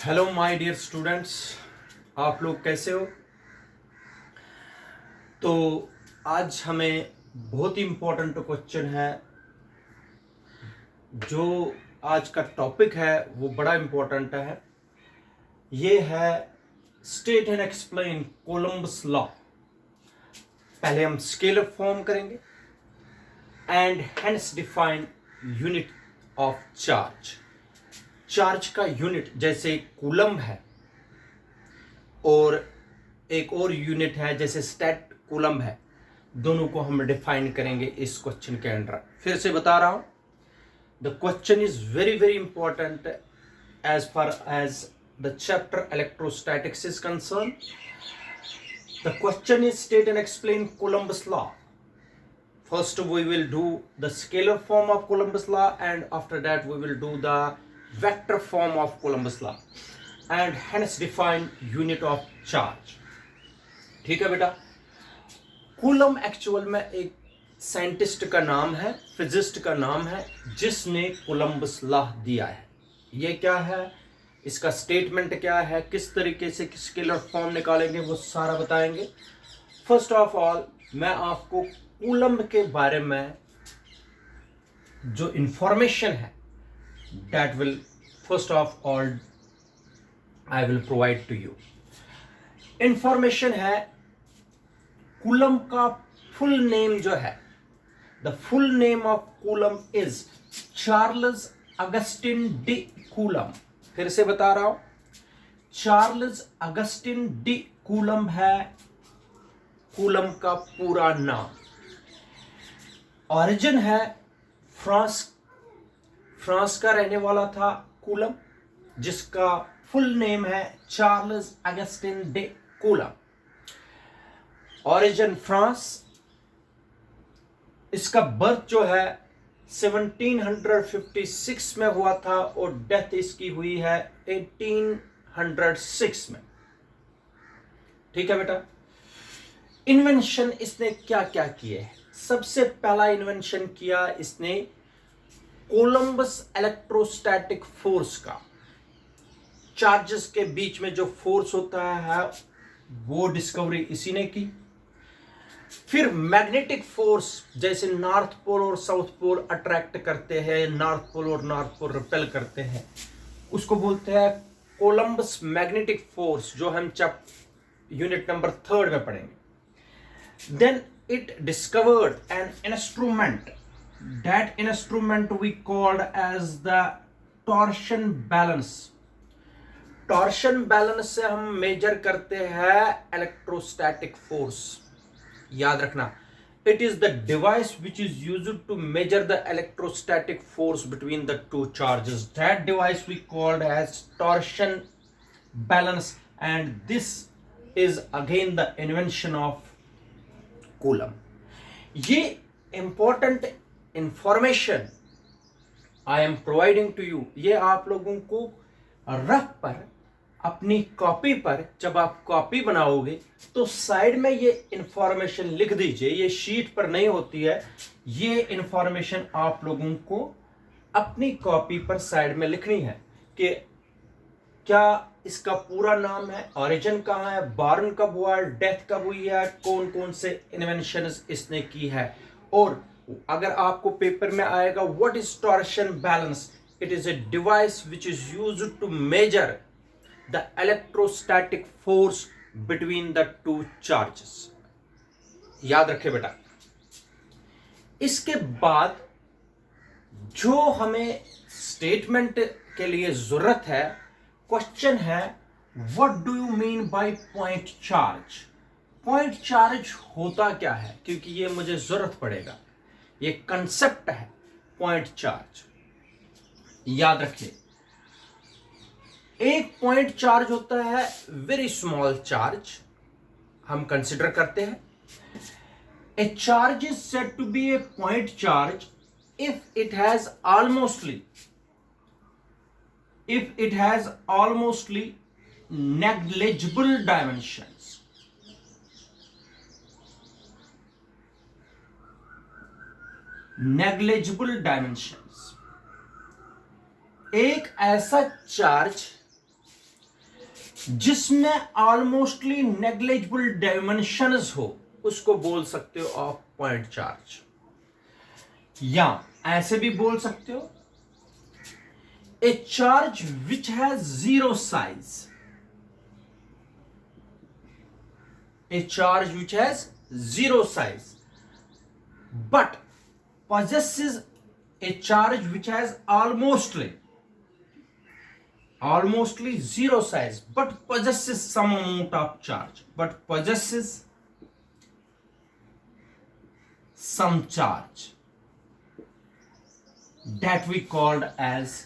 Hello my dear students, आप लोग कैसे हो। तो आज हमें बहुत ही इम्पोर्टेंट क्वेश्चन है। जो आज का टॉपिक है वो बड़ा इम्पोर्टेंट है। ये है state and explain Columbus law. पहले हम स्केलर फॉर्म करेंगे and hence define unit of charge. Charge का यूनिट जैसे कूलम है और एक और यूनिट है जैसे स्टेट कूलम है, दोनों को हम डिफाइन करेंगे इस क्वेश्चन के अंडर। फिर से बता रहा हूं, the question is very very important as far as the chapter electrostatics is concern. The question is state and explain Columbus law. First we will do the scalar form of Columbus law, and after that we will do the vector form of Columbus law and hence define unit of charge. ठीक है बेटा। Coulomb actual में एक scientist का नाम है, physicist का नाम है, जिसने कोलंबस लॉ दिया है। ये क्या है, इसका स्टेटमेंट क्या है, किस तरीके से स्केलर फॉर्म निकालेंगे, वो सारा बताएंगे। फर्स्ट ऑफ ऑल मैं आपको कूलम के बारे में जो इंफॉर्मेशन है that will first of all I will provide to you. Information है कूलम का फुल नेम जो है, the full name of Coulomb is Charles Augustin de Coulomb. फिर से बता रहा हूं, चार्ल्स अगस्टिन डी कूलम है कूलम का पूरा नाम। ऑरिजिन है फ्रांस, फ्रांस का रहने वाला था कूलम, जिसका फुल नेम है Charles Augustine day coulomb. Origin France. इसका बर्थ जो है 1756 में हुआ था और डेथ इसकी हुई है 1806 में। ठीक है बेटा। इन्वेंशन इसने क्या क्या किए हैं। सबसे पहला इन्वेंशन किया इसने कोलंबस इलेक्ट्रोस्टैटिक फोर्स का। चार्जेस के बीच में जो फोर्स होता है वो डिस्कवरी इसी ने की। फिर मैग्नेटिक फोर्स, जैसे नॉर्थ पोल और साउथ पोल अट्रैक्ट करते हैं, नॉर्थ पोल और नॉर्थ पोल रिपेल करते हैं, उसको बोलते हैं कोलंबस मैग्नेटिक फोर्स, जो हम यूनिट नंबर 3 में पढ़ेंगे। Then it discovered an instrument. That instrument we called as the torsion balance. Torsion balance से हम मेजर करते हैं इलेक्ट्रोस्टैटिक फोर्स। याद रखना, it is the device which is used to measure the electrostatic force between the two charges. That device we called as torsion balance, and this is again the invention of Coulomb. ये important information I am providing to you. ये आप लोगों को rough पर अपनी copy पर, जब आप कॉपी बनाओगे तो साइड में ये इंफॉर्मेशन लिख दीजिए। ये शीट पर नहीं होती है, ये इंफॉर्मेशन आप लोगों को अपनी कॉपी पर साइड में लिखनी है कि क्या इसका पूरा नाम है, ओरिजिन कहाँ है, बॉर्न कब हुआ है, डेथ कब हुई है, कौन कौन से इन्वेंशंस इसने की है। और अगर आपको पेपर में आएगा what is torsion balance, it is a device which is used to measure the electrostatic force between the two charges. याद रखे बेटा। इसके बाद जो हमें स्टेटमेंट के लिए जरूरत है, क्वेश्चन है what do you mean by point charge. Point charge होता क्या है, क्योंकि ये मुझे जरूरत पड़ेगा। ये कंसेप्ट है पॉइंट चार्ज। याद रखिए, एक पॉइंट चार्ज होता है वेरी स्मॉल चार्ज, हम कंसिडर करते हैं। A charge is said to be a point charge if it has almostly negligible dimensions. Negligible dimensions. एक ऐसा चार्ज जिसमें ऑलमोस्टली नेग्लिजिबल डायमेंशंस हो उसको बोल सकते हो ऑफ पॉइंट चार्ज, या ऐसे भी बोल सकते हो a charge which has zero size, A charge which has zero size but possesses a charge which has almostly zero size but possesses some amount of charge, some charge that we called as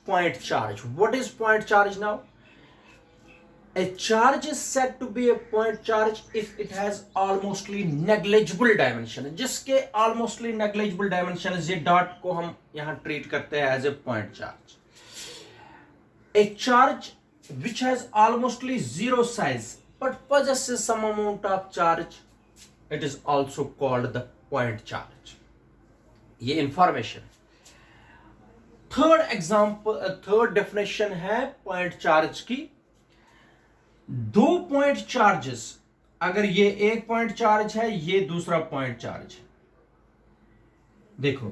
point charge. What is point charge now? A charge is said to be a point charge if it has almostly negligible dimension. जिसके almostly negligible dimension, ये dot को हम यहां treat करते हैं as a point charge. A charge which has almostly zero size but possesses some amount of charge, it is also called the point charge. ये information. Third definition है point charge की. दो point charges, अगर ये एक point charge है, ये दूसरा पॉइंट चार्ज है. देखो,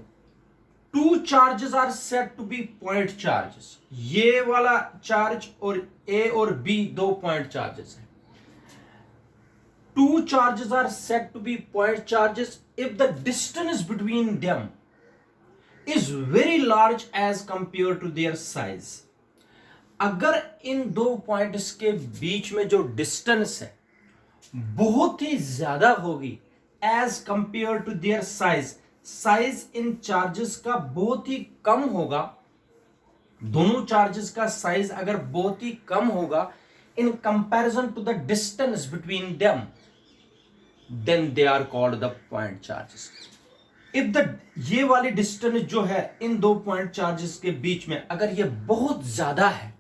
two charges are said to be point charges. ये वाला चार्ज और ए और बी दो पॉइंट चार्जेस है. Two charges are said to be point charges if the distance between them is very large as compare to their size. अगर इन दो points के बीच में जो डिस्टेंस है बहुत ही ज्यादा होगी as compare to their size, size इन चार्जेस का बहुत ही कम होगा, दोनों चार्जेस का साइज अगर बहुत ही कम होगा in comparison to the distance between them, then they are called the point charges. If the ये वाली डिस्टेंस जो है इन दो पॉइंट चार्जेस के बीच में अगर ये बहुत ज्यादा है,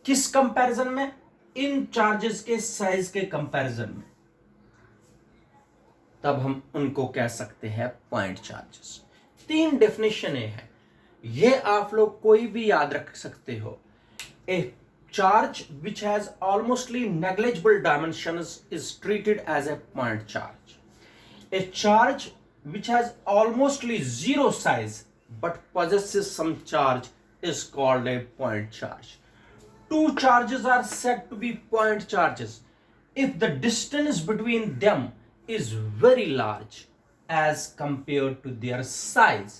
किस कंपैरिजन में? इन चार्जेस के साइज के कंपैरिजन में, तब हम उनको कह सकते हैं पॉइंट चार्जेस. तीन डेफिनेशन है, ये आप लोग कोई भी याद रख सकते हो. A charge which has almostly negligible dimensions is treated as a point charge. A charge which has almostly zero size but possesses some charge is called a point charge. Two charges are said to be point charges if the distance between them is very large as compared to their size,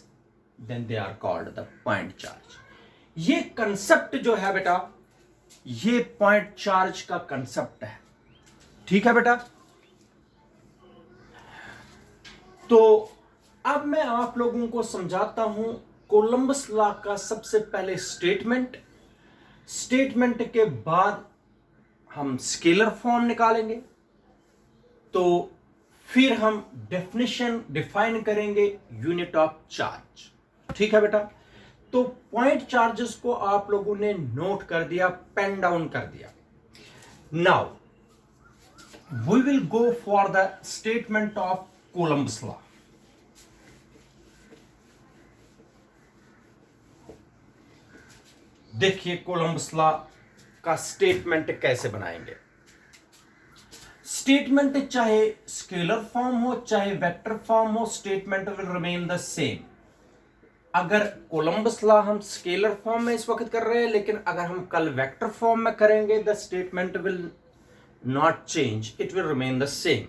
then they are called the point charge. ये concept जो है बेटा, ये point charge का concept है. ठीक है बेटा. तो अब मैं आप लोगों को समझाता हूं कोलंबस लॉ का सबसे पहले स्टेटमेंट के बाद हम स्केलर फॉर्म निकालेंगे, तो फिर हम डेफिनेशन डिफाइन करेंगे यूनिट ऑफ चार्ज. ठीक है बेटा. तो पॉइंट चार्जेस को आप लोगों ने नोट कर दिया, पेन डाउन कर दिया. Now we will go for the statement of Columbus law. देखिए कोलंबस लॉ का स्टेटमेंट कैसे बनाएंगे. स्टेटमेंट चाहे स्केलर फॉर्म हो चाहे वेक्टर फॉर्म हो, statement will remain the same. अगर कोलंबस लॉ हम स्केलर फॉर्म में इस वक्त कर रहे हैं, लेकिन अगर हम कल वेक्टर फॉर्म में करेंगे the statement will not change, it will remain the same.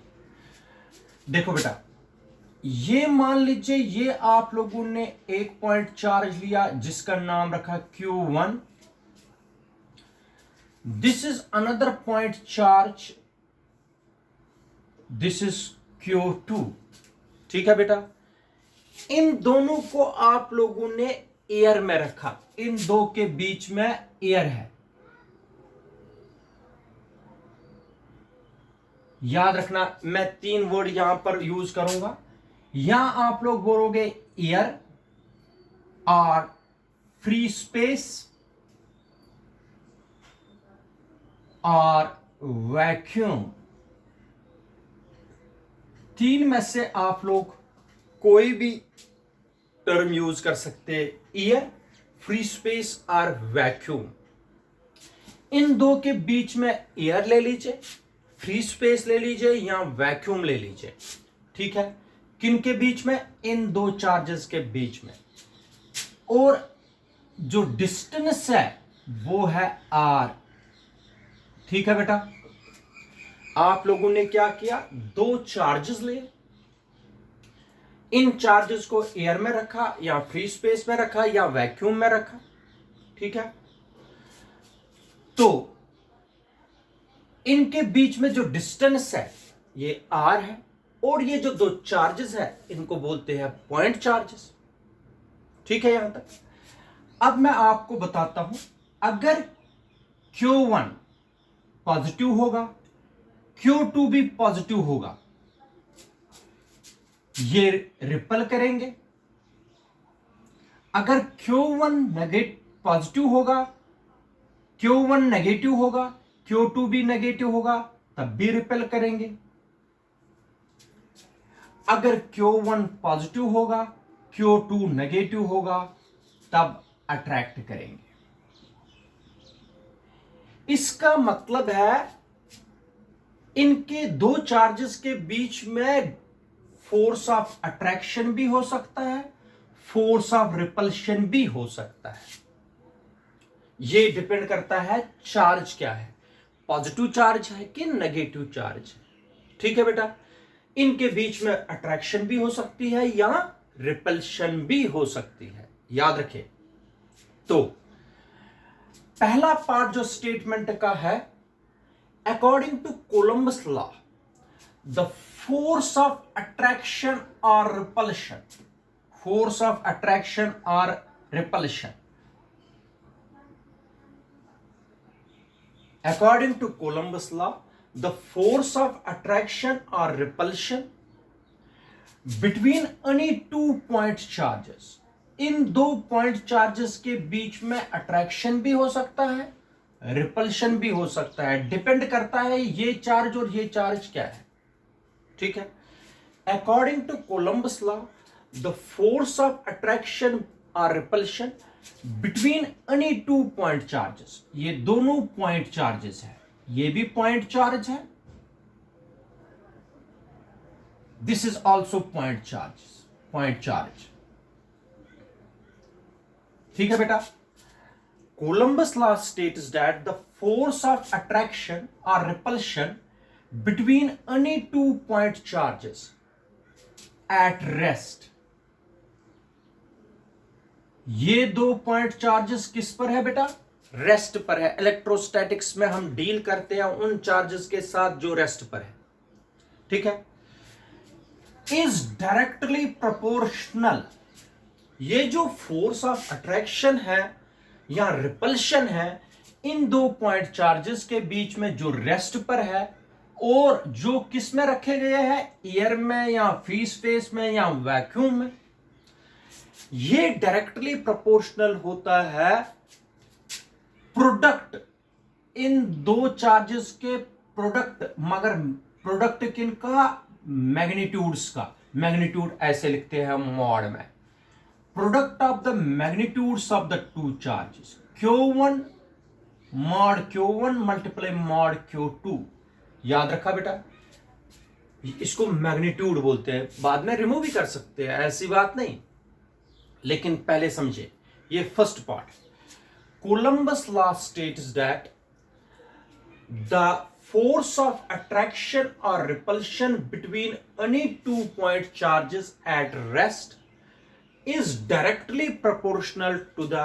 देखो बेटा, ये मान लीजिए ये आप लोगों ने एक पॉइंट चार्ज लिया जिसका नाम रखा Q1. This is another point charge, this is Q2. ठीक है बेटा. इन दोनों को आप लोगों ने एयर में रखा, इन दो के बीच में एयर है. याद रखना, मैं तीन वर्ड यहां पर यूज करूंगा. यहां आप लोग बोलोगे एयर और फ्री स्पेस और वैक्यूम. तीन में से आप लोग कोई भी टर्म यूज कर सकते हैं, एयर, फ्री स्पेस और वैक्यूम. इन दो के बीच में एयर ले लीजिए, फ्री स्पेस ले लीजिए या वैक्यूम ले लीजिए, ठीक है। किन के बीच में? इन दो चार्जेस के बीच में। और जो डिस्टेंस है वो है आर, ठीक है बेटा। आप लोगों ने क्या किया, दो चार्जेस लिए, इन चार्जेस को एयर में रखा या फ्री स्पेस में रखा या वैक्यूम में रखा, ठीक है। तो इनके बीच में जो डिस्टेंस है ये आर है, और ये जो दो चार्जेस है इनको बोलते हैं पॉइंट चार्जेस, ठीक है यहां तक। अब मैं आपको बताता हूं, अगर Q1 पॉजिटिव होगा, Q2 भी पॉजिटिव होगा, ये रिपल करेंगे। अगर Q1 नेगेटिव पॉजिटिव होगा, Q1 नेगेटिव होगा, Q2 भी नेगेटिव होगा, तब भी रिपेल करेंगे। अगर Q1 पॉजिटिव होगा, Q2 नेगेटिव होगा, तब अट्रैक्ट करेंगे। इसका मतलब है इनके दो चार्जेस के बीच में फोर्स ऑफ अट्रैक्शन भी हो सकता है, फोर्स ऑफ रिपल्शन भी हो सकता है। ये डिपेंड करता है चार्ज क्या है, पॉजिटिव चार्ज है कि नेगेटिव चार्ज है, ठीक है बेटा। इनके बीच में अट्रैक्शन भी हो सकती है या रिपल्शन भी हो सकती है, याद रखिए। तो पहला पार्ट जो स्टेटमेंट का है, according to Columbus law the force of attraction और रिपल्शन, फोर्स ऑफ अट्रैक्शन और repulsion, according to Columbus law the force of attraction or repulsion between any two point charges, इन दो पॉइंट चार्जेस के बीच में attraction भी हो सकता है, repulsion भी हो सकता है, डिपेंड करता है ये चार्ज और ये चार्ज क्या है, ठीक है। According to Columbus law the force of attraction और repulsion between any two point charges, ये दोनों पॉइंट चार्जेस है, ये भी पॉइंट चार्ज है, this is also point charge, ठीक है बेटा। Coulomb's law states that the force of attraction और repulsion between any two point charges at rest, ये दो पॉइंट चार्जेस किस पर है बेटा? रेस्ट पर है। इलेक्ट्रोस्टैटिक्स में हम डील करते हैं उन चार्जेस के साथ जो रेस्ट पर है, ठीक है। इज डायरेक्टली प्रोपोर्शनल, ये जो फोर्स ऑफ अट्रैक्शन है या रिपल्शन है इन दो पॉइंट चार्जेस के बीच में जो रेस्ट पर है और जो किस में रखे गए हैं, एयर में या फ्री स्पेस में या वैक्यूम में, ये डायरेक्टली प्रोपोर्शनल होता है प्रोडक्ट, इन दो चार्जेस के प्रोडक्ट, मगर प्रोडक्ट किन का? मैग्नीट्यूड्स का। मैग्नीट्यूड ऐसे लिखते हैं मॉड में, product of the magnitudes of the two charges, Q1 mod Q1 multiply mod Q2, याद रखा बेटा। इसको मैग्नीट्यूड बोलते हैं, बाद में रिमूव भी कर सकते हैं, ऐसी बात नहीं, लेकिन पहले समझे ये first part. Coulomb's law states that the force of attraction और repulsion between any two point charges at rest is directly proportional to the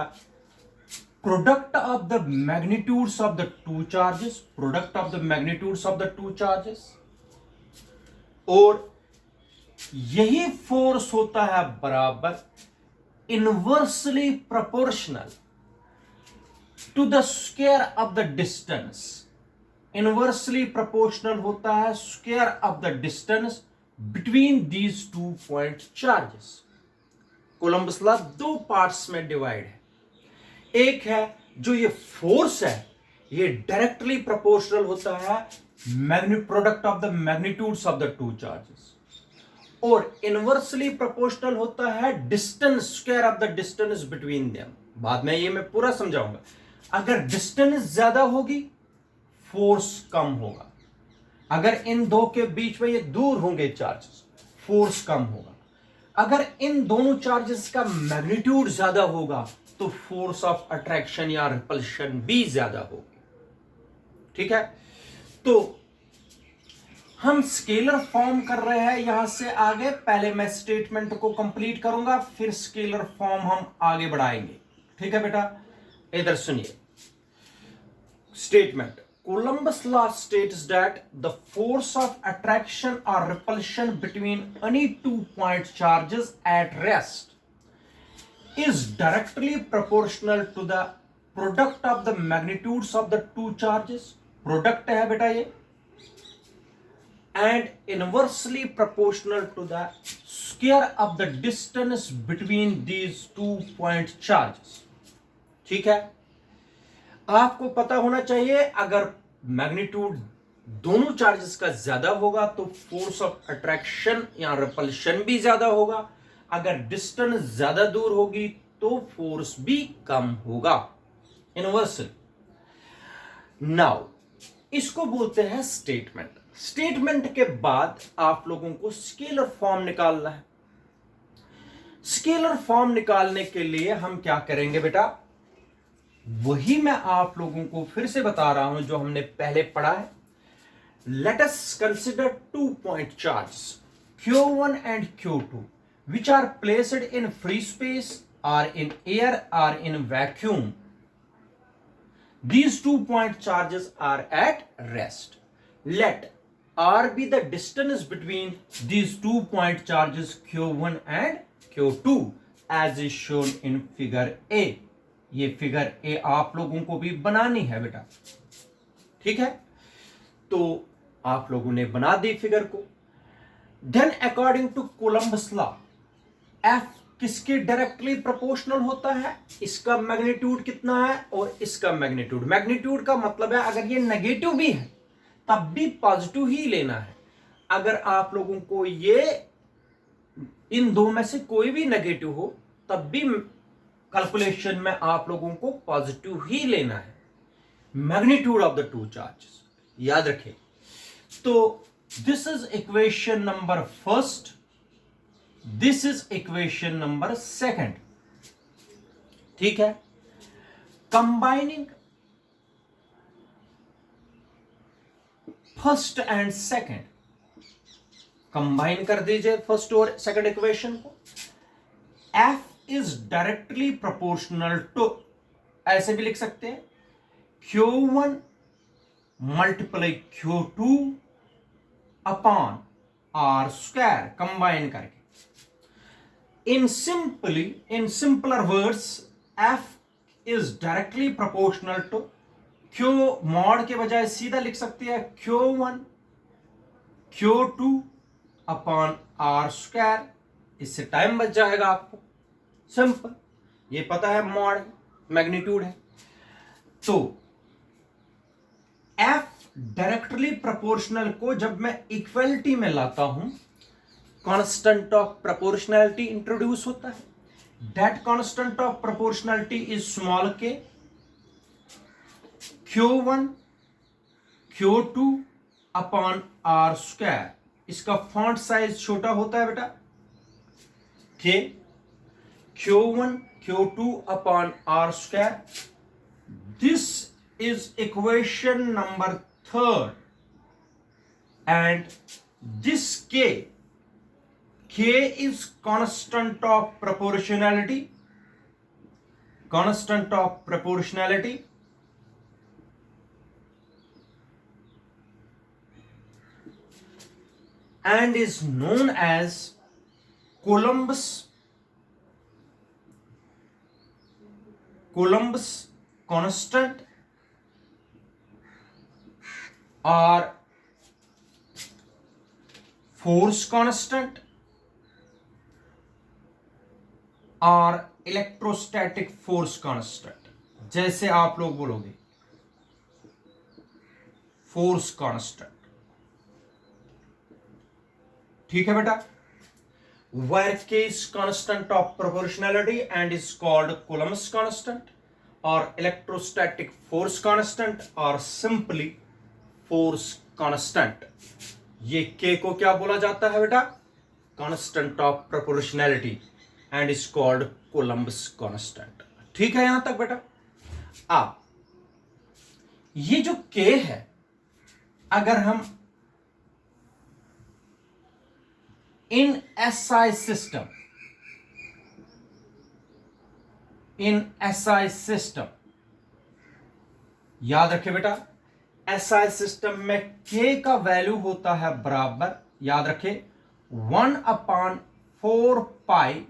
product of the magnitudes of the two charges, product of the magnitudes of the two charges, और यही force होता है बराबर inversely proportional to the square of the distance, inversely proportional होता है square of the distance between these two point charges. Columbus law दो parts में divide है, एक है जो ये फोर्स है ये डायरेक्टली प्रोपोर्शनल होता है product of the magnitudes of the two charges, और इनवर्सली प्रोपोर्शनल होता है distance, square of the distance between them. बाद में ये मैं पूरा समझाऊंगा। अगर डिस्टेंस ज्यादा होगी फोर्स कम होगा। अगर इन दो के बीच में ये दूर होंगे चार्जेस, फोर्स कम होगा। अगर इन दोनों चार्जेस का मैग्नीट्यूड ज्यादा होगा तो फोर्स ऑफ अट्रैक्शन या रिपल्शन भी ज्यादा होगी। ठीक है, तो हम स्केलर फॉर्म कर रहे हैं यहां से आगे। पहले मैं स्टेटमेंट को कंप्लीट करूंगा, फिर स्केलर फॉर्म हम आगे बढ़ाएंगे। ठीक है बेटा, इधर सुनिए statement. Columbus law states that the force of attraction or repulsion between any 2-point charges at rest is directly proportional to the product of the magnitudes of the two charges. Product है बेटा ये, and inversely proportional to the square of the distance between these 2-point charges. ठीक है, आपको पता होना चाहिए अगर मैग्नीट्यूड दोनों चार्जेस का ज्यादा होगा तो फोर्स ऑफ अट्रैक्शन या रिपल्शन भी ज्यादा होगा। अगर डिस्टेंस ज्यादा दूर होगी तो फोर्स भी कम होगा। इनवर्सल। नाउ इसको बोलते हैं स्टेटमेंट। स्टेटमेंट के बाद आप लोगों को स्केलर फॉर्म निकालना है। स्केलर फॉर्म निकालने के लिए हम क्या करेंगे बेटा, वही मैं आप लोगों को फिर से बता रहा हूं जो हमने पहले पढ़ा है। Let us consider 2-point charges Q1 and Q2 which are placed in free space or in air or in vacuum. These 2-point charges are at rest. Let R be the distance between these 2-point charges Q1 and Q2 as is shown in figure A. ये figure A आप लोगों को भी बनानी है बेटा। ठीक है, तो आप लोगों ने बना दी फिगर को। Then according to Columbus law F किसके डायरेक्टली प्रोपोर्शनल होता है, इसका मैग्नीट्यूड कितना है और इसका मैग्नीट्यूड। मैग्नीट्यूड का मतलब है अगर ये नेगेटिव भी है तब भी पॉजिटिव ही लेना है। अगर आप लोगों को ये इन दो में से कोई भी नेगेटिव हो तब भी कैलकुलेशन में आप लोगों को पॉजिटिव ही लेना है। Magnitude of the two charges याद रखें। तो this is equation number first, this is equation number second. ठीक है, combining first and second, combine कर दीजिए फर्स्ट और सेकंड इक्वेशन को। F is directly proportional to, ऐसे भी लिख सकते हैं, Q1 multiply Q2 upon R square, कंबाइन करके। In simpler words F is directly proportional to Q, mod के बजाय सीधा लिख सकते हैं Q1 Q2 upon R square. इससे टाइम बच जाएगा आपको, सिंपल, ये पता है मॉड मैग्नीट्यूड है। तो F डायरेक्टली प्रोपोर्शनल को जब मैं इक्वलिटी में लाता हूं, कांस्टेंट ऑफ प्रोपोर्शनैलिटी इंट्रोड्यूस होता है। That constant of proportionality is small के Q1 Q2 upon R square. इसका फॉन्ट साइज छोटा होता है बेटा, के Q1 Q2 upon R square. This is equation number third, and this K is constant of proportionality, constant of proportionality, and is known as Columbus constant or force constant और electrostatic force constant, जैसे आप लोग बोलोगे force constant. ठीक है बेटा, where K is constant of proportionality and is called Coulomb's constant, और electrostatic force constant और सिंपली फोर्स कांस्टेंट। ये के को क्या बोला जाता है बेटा? Constant of proportionality and is called Columbus constant. ठीक है यहां तक बेटा? अब ये जो के है, अगर हम इन एसआई सिस्टम याद रखे बेटा, एसआई सिस्टम में के का वैल्यू होता है बराबर, याद रखे, 1/4 पाई।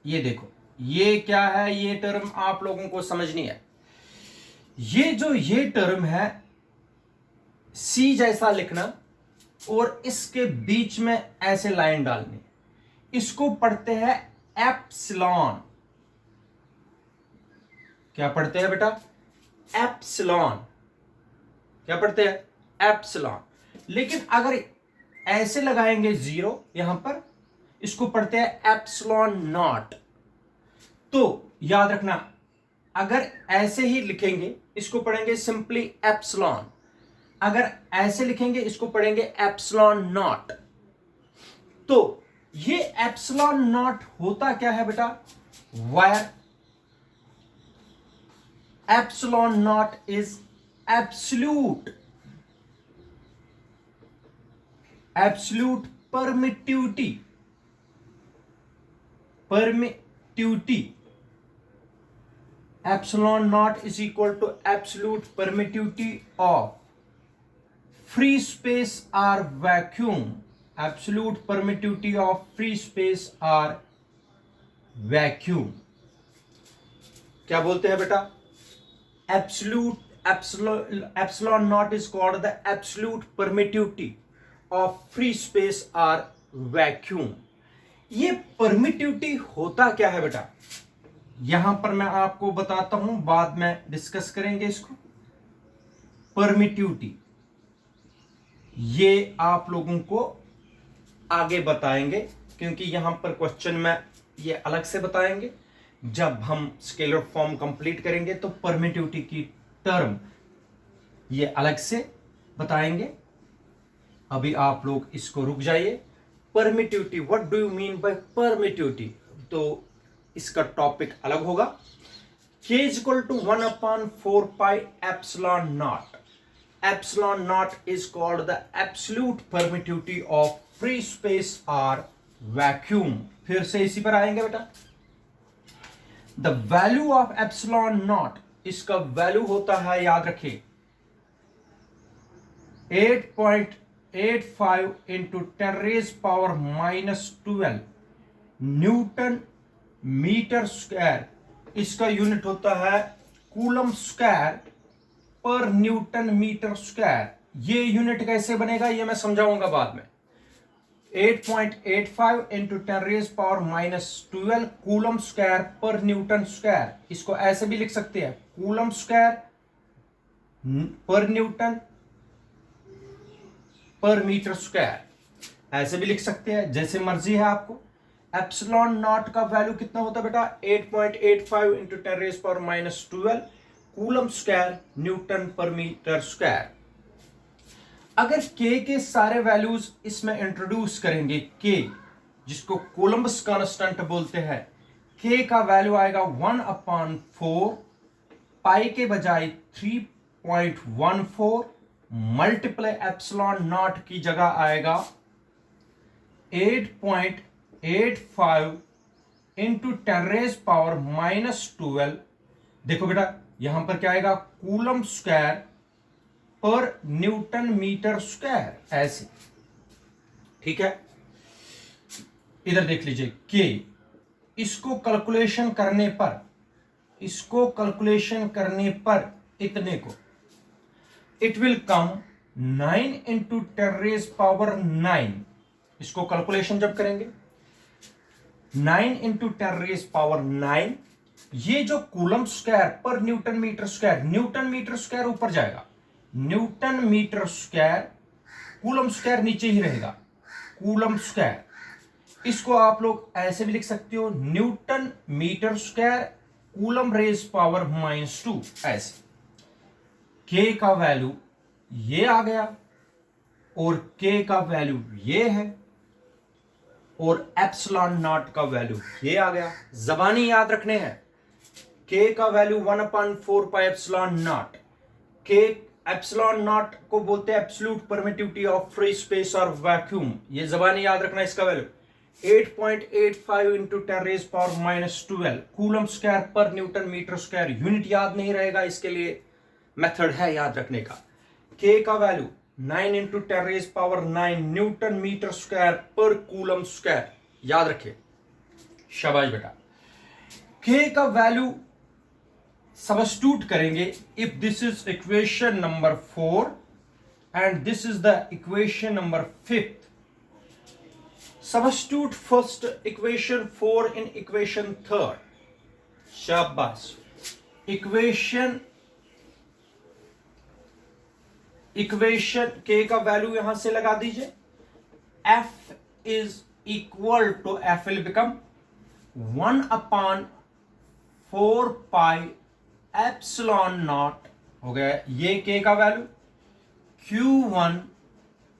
ये देखो ये क्या है, ये टर्म आप लोगों को समझनी है। ये टर्म है सी जैसा लिखना और इसके बीच में ऐसे लाइन डालनी, इसको पढ़ते हैं एप्सिलॉन। क्या पढ़ते हैं बेटा? एप्सिलॉन। क्या पढ़ते हैं? एप्सिलॉन। लेकिन अगर ऐसे लगाएंगे जीरो यहां पर, इसको पढ़ते हैं एप्सिलॉन नॉट। तो याद रखना, अगर ऐसे ही लिखेंगे इसको पढ़ेंगे सिंपली एप्सिलॉन, अगर ऐसे लिखेंगे इसको पढ़ेंगे एप्सिलॉन नॉट। तो ये एप्सिलॉन नॉट होता क्या है बेटा? Wire epsilon not is absolute permittivity epsilon naught is equal to absolute permittivity of free space or vacuum, absolute permittivity of free space or vacuum। क्या बोलते हैं बेटा? epsilon naught is called the absolute permittivity of free space or vacuum। ये permittivity होता क्या है बेटा? यहां पर मैं आपको बताता हूं, बाद में डिस्कस करेंगे इसको। परमिटिविटी ये आप लोगों को आगे बताएंगे, क्योंकि यहां पर क्वेश्चन में ये अलग से बताएंगे। जब हम स्केलर फॉर्म कंप्लीट करेंगे तो परमिटिविटी की टर्म ये अलग से बताएंगे। अभी आप लोग इसको रुक जाइए। Permittivity, what do you mean by permittivity? तो इसका टॉपिक अलग होगा। K is equal to 1/4 pi epsilon naught। Epsilon naught is called the absolute permittivity of free space or vacuum। फिर से इसी पर आएंगे बेटा। The value of epsilon naught, इसका वैल्यू होता है, याद रखिए, 8.85 into 10⁻⁻12 न्यूटन मीटर स्क्वायर। इसका यूनिट होता है कूलम स्क्वायर पर न्यूटन मीटर स्क्वायर। ये यूनिट कैसे बनेगा ये मैं समझाऊंगा बाद में। 8.85 into 10⁻⁻12 कूलम स्क्वायर पर न्यूटन स्क्वायर। इसको ऐसे भी लिख सकते हैं, कूलम स्क्वायर पर न्यूटन पर मीटर स्क्वायर, ऐसे भी लिख सकते हैं, जैसे मर्जी है आपको। एप्सिलॉन नॉट का वैल्यू कितना होता है बेटा? 8.85 into 10⁻⁻12 कूलम स्क्वायर न्यूटन पर मीटर स्क्वायर। अगर के सारे वैल्यूज इसमें इंट्रोड्यूस करेंगे, के जिसको कोलंबस कांस्टेंट बोलते हैं, के का वैल्यू आएगा 1/4 पाई के बजाय 3.14 मल्टीप्लाई एप्सिलॉन नॉट की जगह आएगा 8.85 into 10⁻⁻12। देखो बेटा यहां पर क्या आएगा? कूलम स्क्वायर पर न्यूटन मीटर स्क्वायर, ऐसे। ठीक है, इधर देख लीजिए के। इसको कैलकुलेशन करने पर इतने को इट विल कम 9 into 10⁻⁹। इसको कैलकुलेशन जब करेंगे 9 into 10⁻⁹, ये जो कूलम स्क्वायर पर न्यूटन मीटर स्क्वायर ऊपर जाएगा, newton metre square, Coulomb square नीचे ही रहेगा, कूलम स्क्वायर। इसको आप लोग ऐसे भी लिख सकते हो, newton metre square Coulomb raise power -2 ऐसे k का वैल्यू ये आ गया और k का वैल्यू ये है और एप्सिलॉन नॉट का वैल्यू ये आ गया। जबानी याद रखने हैं, k का value 1/4 pi epsilon naught. k epsilon naught को बोलते हैं absolute permittivity of free space और वैक्यूम। ये जबानी याद रखना, इसका value 8.85 into 10 raise power -12 Coulomb square पर न्यूटन मीटर स्क्वायर। यूनिट याद नहीं रहेगा, इसके लिए मेथड है याद रखने का। k का value 9 into 10 raise power 9 newton metre square पर कूलम स्क्वायर, याद रखे। शाबाश बेटा। k का वैल्यू सब्स्टिट्यूट करेंगे। If this is equation number 4 and this is the equation number 5, substitute first equation 4 in equation 3। शाबाश। इक्वेशन k का वैल्यू यहां से लगा दीजिए। f is equal to, f will become 1/4 pi epsilon naught हो गया। ये k का value q1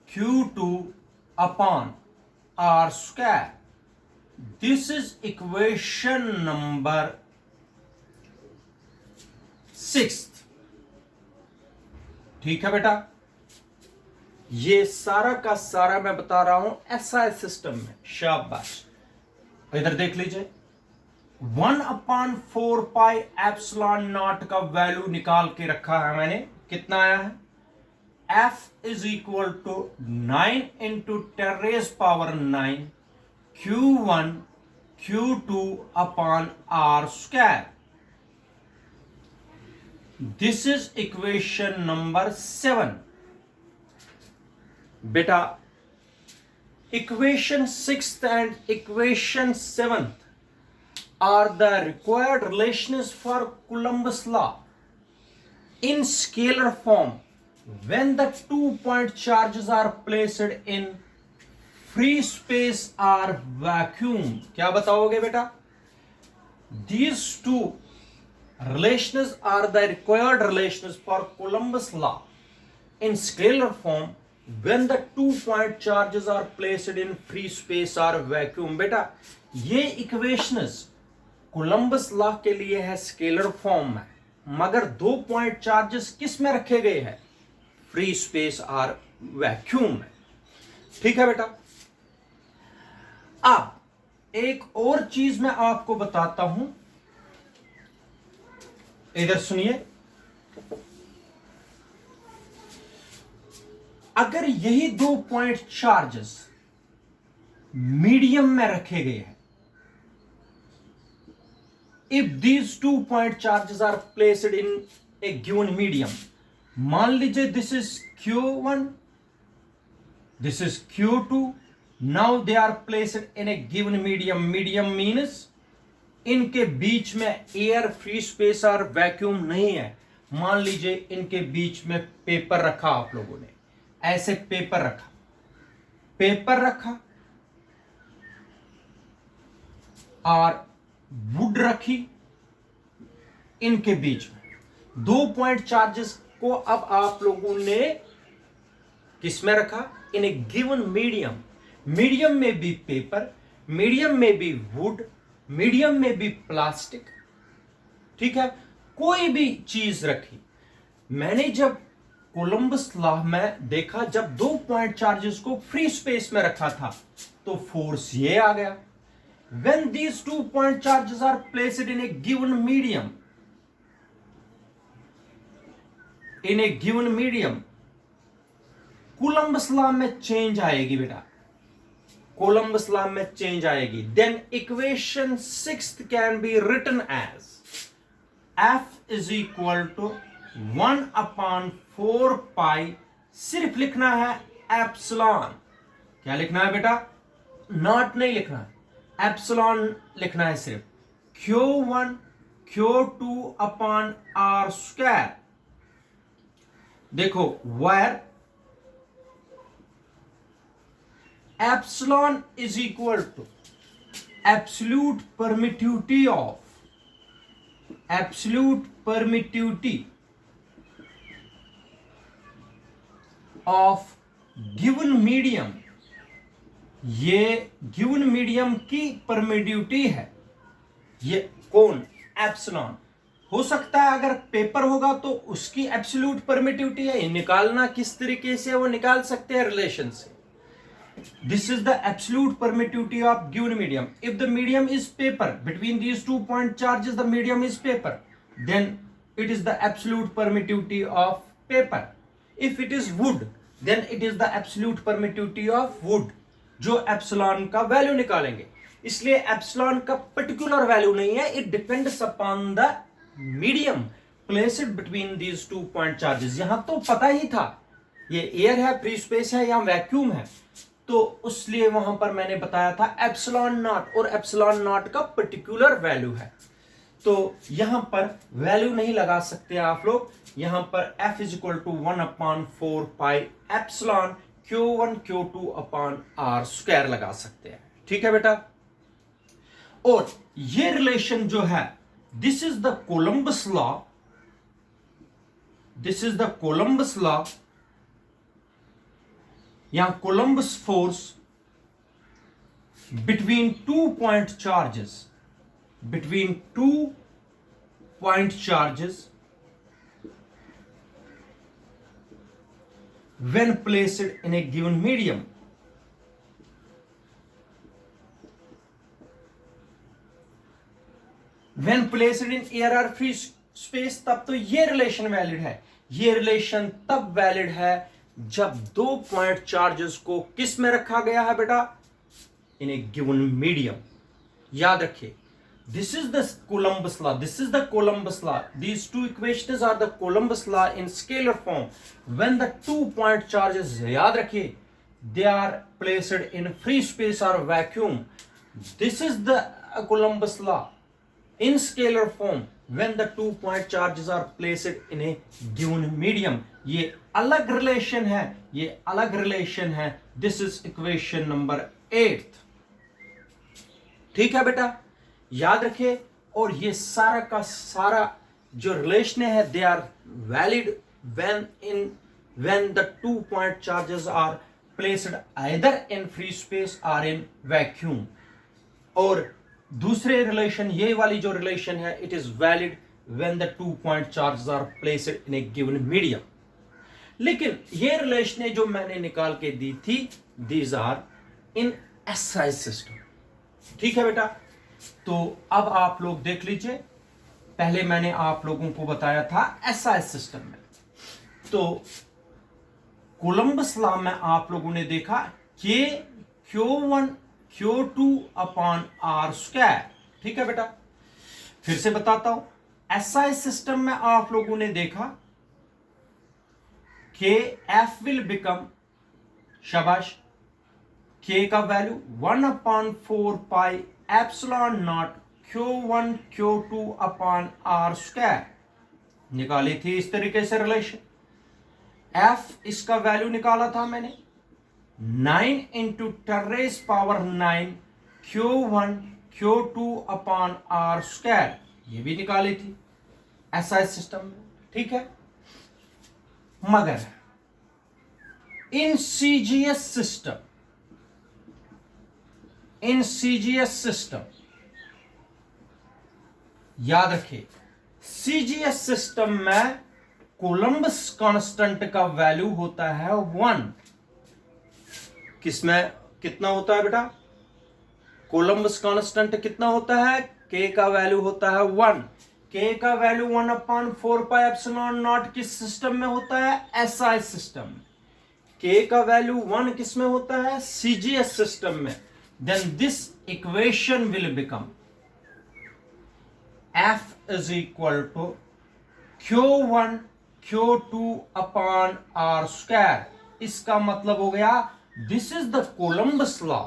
q2 upon r square. This is equation number 6। ठीक है बेटा, ये सारा का सारा मैं बता रहा हूं एसआई सिस्टम में। शाबाश। इधर देख लीजिए, 1/4 पाई एप्सिलॉन नॉट का वैल्यू निकाल के रखा है मैंने। कितना आया है? f is equal to 9 into 10 raise power 9 q1 q2 upon r square. This is equation number 7। बेटा, equation 6th and equation 7th are the required relations for Coulomb's law in scalar form when the 2-point charges are placed in free space or vacuum। क्या बताओगे बेटा? These two relations are the required relations for Coulomb's law in scalar form when the 2-point charges are placed in free space or vacuum। बेटा, ये equations Columbus law के लिए है scalar form में, मगर 2 पॉइंट चार्जेस किस में रखे गए हैं? फ्री स्पेस और वैक्यूम में। ठीक है बेटा। अब एक और चीज मैं आपको बताता हूं, इधर सुनिए। अगर यही 2 पॉइंट चार्जेस मीडियम में रखे गए हैं, if these 2 point charges are placed in a given medium, मान लीजिए this is q1, this is q2, now they are placed in a given medium। medium means इनके बीच में एयर, फ्री स्पेस और vacuum नहीं है। मान लीजिए इनके बीच में पेपर रखा, आप लोगों ने ऐसे पेपर रखा और वुड रखी। इनके बीच में 2 पॉइंट चार्जेस को अब आप लोगों ने किस में रखा? इन ए गिवन मीडियम। मीडियम में भी पेपर, मीडियम में भी वुड, मीडियम में भी प्लास्टिक। ठीक है, कोई भी चीज रखी। मैंने जब कोलंबस लॉ में देखा, जब 2 पॉइंट चार्जेस को फ्री स्पेस में रखा था तो फोर्स ये आ गया। When these 2 point charges are placed in a given medium, Columbus law में चेंज आएगी बेटा, कोलंबस लॉ में चेंज आएगी। Then equation 6th can be written as f is equal to 1/4 पाई, सिर्फ लिखना है एप्सिलॉन। क्या लिखना है बेटा? नॉट नहीं लिखना है, एप्सिलॉन लिखना है सिर्फ। q1 q2 upon r square. देखो, where epsilon is equal to absolute permittivity of absolute permittivity of given medium, ये गिवन मीडियम की परमिटिविटी है, ये कौन, एप्सिलॉन। हो सकता है अगर पेपर होगा तो उसकी एब्सोल्यूट परमिटिविटी है, निकालना किस तरीके से वो निकाल सकते हैं रिलेशन से। This is the absolute permittivity of given medium. If the medium is paper, between these 2 point charges the medium is paper, then it is the absolute permittivity of paper. If it is wood, then it is the absolute permittivity of wood, जो epsilon का value निकालेंगे। इसलिए epsilon का particular value नहीं है, it depends upon the medium placed between these 2 point charges. यहां तो पता ही था ये एयर है, फ्री स्पेस है या वैक्यूम है, तो इसलिए वहां पर मैंने बताया था एप्सिलॉन नॉट, और एप्सिलॉन नॉट का पर्टिकुलर वैल्यू है। तो यहां पर वैल्यू नहीं लगा सकते आप लोग, यहां पर F is equal to 1/4 pi epsilon Q1 Q2 upon R square लगा सकते हैं। ठीक है बेटा। और ये रिलेशन जो है, this is the Columbus law, this is the Columbus law या Coulomb's force between 2 point charges, between 2 point charges when placed in a given medium। when placed in air or free space, तब तो ये relation valid है। ये relation तब valid है जब 2 point charges को किस में रखा गया है बेटा, इन ए गिवन मीडियम। याद रखिए, this is the Columbus law, this is the Columbus law, these two equations are the Columbus law in scalar form। when the 2 point charges, याद रखिए, they are placed in free space or vacuum, this is the Columbus law in scalar form when the 2 point charges are placed in a given medium। ये अलग relation है, ये अलग relation है। this is equation number 8। ठीक है बेटा, याद रखिए। और ये सारा का सारा जो रिलेशन है, they are valid when the 2 point charges are placed either in free space or in vacuum। और दूसरे रिलेशन, ये वाली जो रिलेशन है, it is valid when the 2 point charges are placed in a given medium। लेकिन ये relation जो मैंने निकाल के दी थी, these are in SI system। ठीक है बेटा। तो अब आप लोग देख लीजिए, पहले मैंने आप लोगों को बताया था SI सिस्टम में। तो कोलंबस लॉ में आप लोगों ने देखा कि Q1 Q2 upon R square. ठीक है बेटा, फिर से बताता हूं, SI सिस्टम में आप लोगों ने देखा कि F विल बिकम, शाबाश, K का value 1/4 pi epsilon not Q1 Q2 upon R square. निकाली थी इस तरीके से रिलेशन। F इसका वैल्यू निकाला था मैंने 9 into 10⁻⁹ Q1 Q2 upon R square, ये भी निकाली थी SI सिस्टम में। ठीक है, मगर इन CGS सिस्टम, इन CGS सिस्टम, याद रखिए, CGS सिस्टम में कोलंबस कांस्टेंट का वैल्यू होता है 1। किसमें कितना होता है बेटा, कोलंबस कांस्टेंट कितना होता है, K का वैल्यू होता है 1। K का वैल्यू 1/4 पाई एप्सिलॉन नॉट किस सिस्टम में होता है, SI सिस्टम। K का वैल्यू 1 किस में होता है, CGS सिस्टम में। then this equation will become F is equal to Q1 Q2 upon R square। इसका मतलब हो गया, this is the Columbus law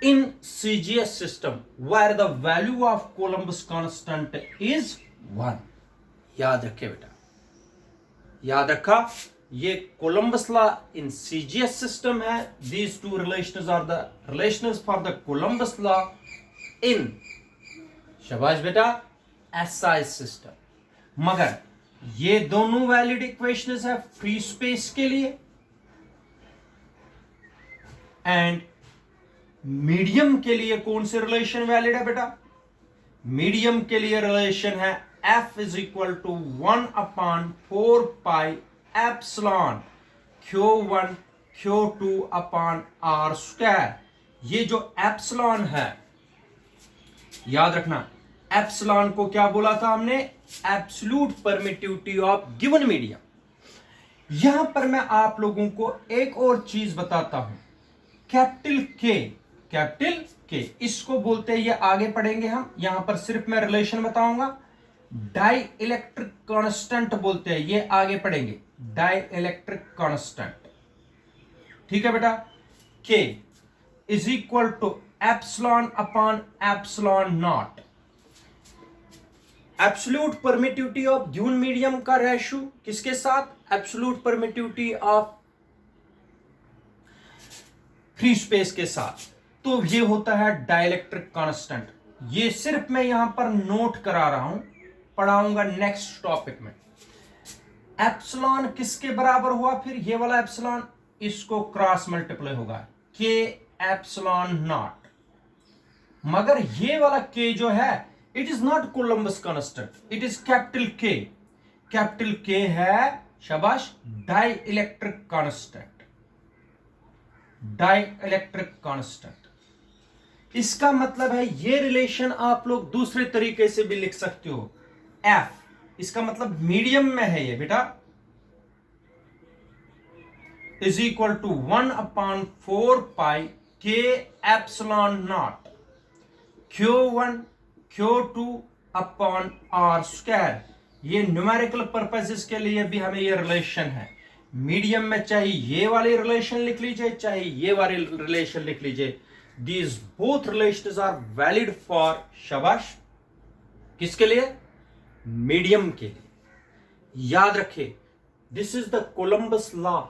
in CGS system where the value of Columbus constant is 1। याद रखे बेटा, याद रखा, ये कोलंबस लॉ इन CGS सिस्टम है। These two relations are the relations for the Columbus law in शाबाश बेटा, एसआई सिस्टम। मगर ये दोनों वैलिड इक्वेशंस है फ्री स्पेस के लिए, एंड मीडियम के लिए कौन से रिलेशन वैलिड है बेटा? मीडियम के लिए रिलेशन है F is equal to 1/4 epsilon Q1 Q2 upon R square. ये जो एप्सिलॉन है, याद रखना, एप्सिलॉन को क्या बोला था हमने? Absolute permittivity of given medium. यहां पर मैं आप लोगों को एक और चीज बताता हूं, कैपिटल के इसको बोलते हैं, ये आगे पढ़ेंगे हम, यहां पर सिर्फ मैं रिलेशन बताऊंगा। डाई इलेक्ट्रिक कांस्टेंट बोलते हैं, ये आगे पढ़ेंगे, डाई इलेक्ट्रिक कांस्टेंट। ठीक है बेटा, K is equal to epsilon upon epsilon naught. Absolute permittivity of given medium का रेशियो किसके साथ? Absolute permittivity of free space के साथ। तो ये होता है डाइलेक्ट्रिक कांस्टेंट। ये सिर्फ मैं यहां पर नोट करा रहा हूं, पढ़ाऊंगा नेक्स्ट टॉपिक में। एप्सिलॉन किसके बराबर हुआ? फिर ये वाला एप्सिलॉन इसको क्रॉस मल्टीप्लाई होगा, के एप्सिलॉन नॉट। मगर ये वाला के जो है, it is not Columbus constant, it is capital K. Capital K है, शाबाश, dielectric constant. Dielectric constant, इसका मतलब है ये रिलेशन आप लोग दूसरे तरीके से भी लिख सकते हो। F, इसका मतलब मीडियम में है ये बेटा, इज इक्वल टू 1/4 के epsilon not Q1 Q2 upon R square. ये न्यूमेरिकल पर्पसेस के लिए भी हमें ये रिलेशन है। मीडियम में चाहे ये वाली रिलेशन लिख लीजिए, चाहे ये वाली रिलेशन लिख लीजिए, these both relations are valid for, शाबाश, किसके लिए? मीडियम के लिए। याद रखिए, this is the Columbus law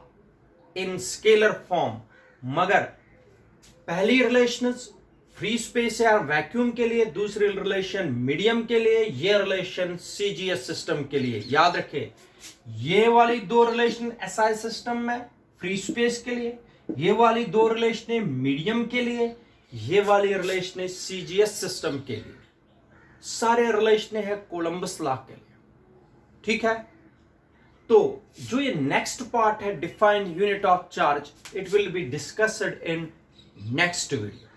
in scalar form. मगर पहली रिलेशन फ्री स्पेस या वैक्यूम के लिए, दूसरी रिलेशन मीडियम के लिए, ये रिलेशन सीजीएस सिस्टम के लिए। याद रखिए, ये वाली दो रिलेशन एसआई सिस्टम में फ्री स्पेस के लिए, ये वाली दो रिलेशन मीडियम के लिए, ये वाली रिलेशन सीजीएस सिस्टम के लिए। सारे रिलेशन है कोलंबस लॉ के लिए। ठीक है, तो जो ये नेक्स्ट पार्ट है, defined unit of charge, it will be discussed in next video.